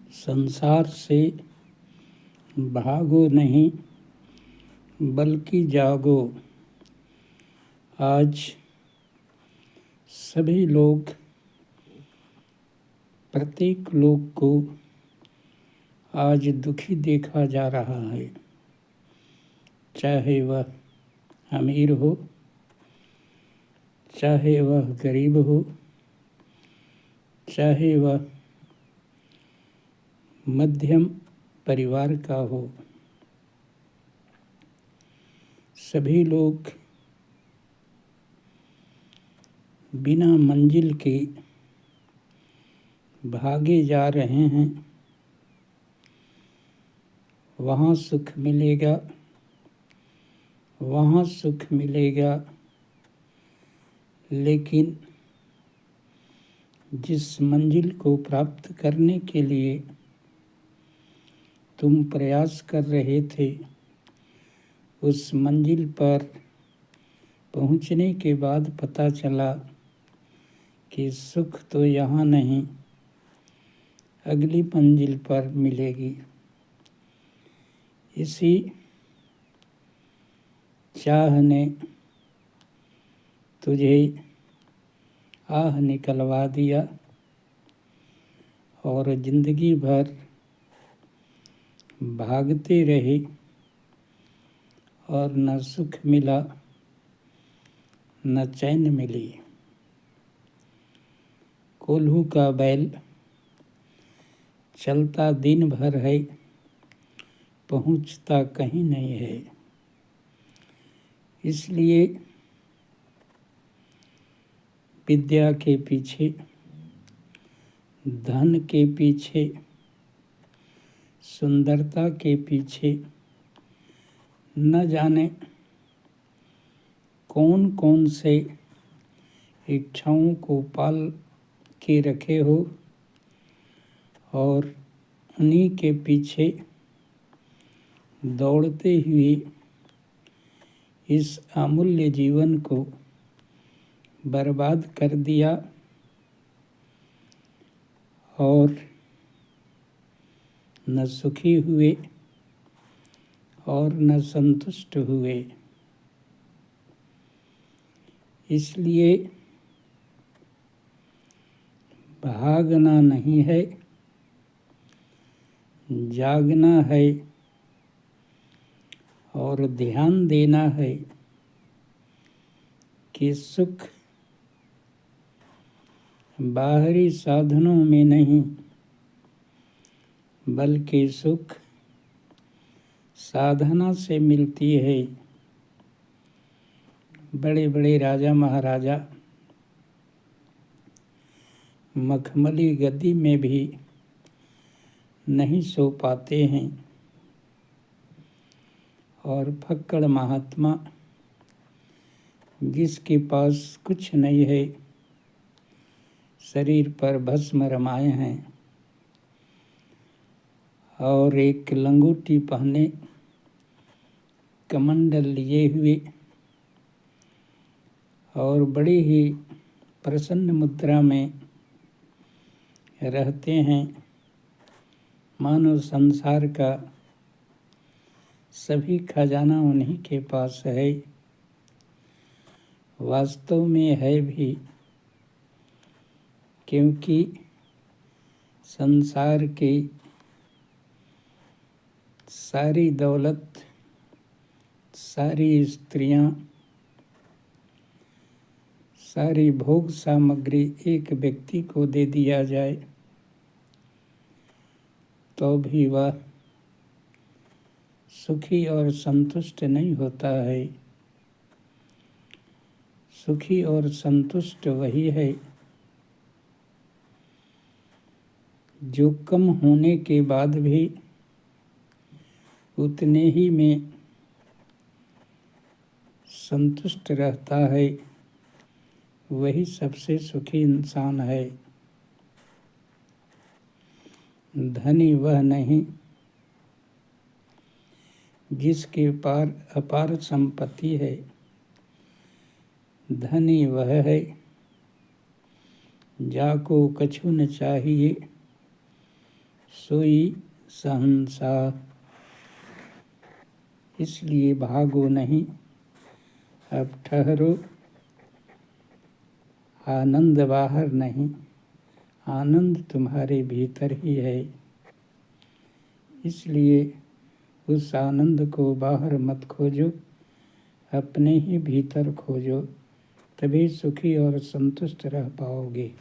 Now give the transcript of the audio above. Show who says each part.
Speaker 1: संसार से भागो नहीं बल्कि जागो। आज सभी लोग, प्रत्येक लोग को आज दुखी देखा जा रहा है, चाहे वह अमीर हो, चाहे वह गरीब हो, चाहे वह मध्यम परिवार का हो। सभी लोग बिना मंजिल के भागे जा रहे हैं। वहाँ सुख मिलेगा, वहाँ सुख मिलेगा, लेकिन जिस मंजिल को प्राप्त करने के लिए तुम प्रयास कर रहे थे, उस मंजिल पर पहुँचने के बाद पता चला कि सुख तो यहाँ नहीं, अगली मंजिल पर मिलेगी। इसी चाह ने तुझे आह निकलवा दिया और जिंदगी भर भागते रहे और न सुख मिला, न चैन मिली। कोल्हू का बैल चलता दिन भर है, पहुँचता कहीं नहीं है। इसलिए विद्या के पीछे, धन के पीछे, सुंदरता के पीछे न जाने कौन कौन से इच्छाओं को पाल के रखे हो और उन्हीं के पीछे दौड़ते हुए इस अमूल्य जीवन को बर्बाद कर दिया और न सुखी हुए और न संतुष्ट हुए। इसलिए भागना नहीं है, जागना है और ध्यान देना है कि सुख बाहरी साधनों में नहीं, बल्कि सुख साधना से मिलती है। बड़े बड़े राजा महाराजा मखमली गद्दी में भी नहीं सो पाते हैं और फक्कड़ महात्मा जिसके पास कुछ नहीं है, शरीर पर भस्म रमाए हैं और एक लंगोटी पहने, कमंडल लिए हुए और बड़ी ही प्रसन्न मुद्रा में रहते हैं, मानो संसार का सभी खजाना उन्हीं के पास है। वास्तव में है भी, क्योंकि संसार की सारी दौलत, सारी स्त्रियां, सारी भोग सामग्री एक व्यक्ति को दे दिया जाए तो भी वह सुखी और संतुष्ट नहीं होता है। सुखी और संतुष्ट वही है जो कम होने के बाद भी उतने ही में संतुष्ट रहता है, वही सबसे सुखी इंसान है। धनी वह नहीं जिसके पार अपार संपत्ति है, धनी वह है जाको कछु न चाहिए, सोई शहंशाह। इसलिए भागो नहीं, अब ठहरो, आनंद बाहर नहीं, आनंद तुम्हारे भीतर ही है। इसलिए उस आनंद को बाहर मत खोजो, अपने ही भीतर खोजो, तभी सुखी और संतुष्ट रह पाओगे।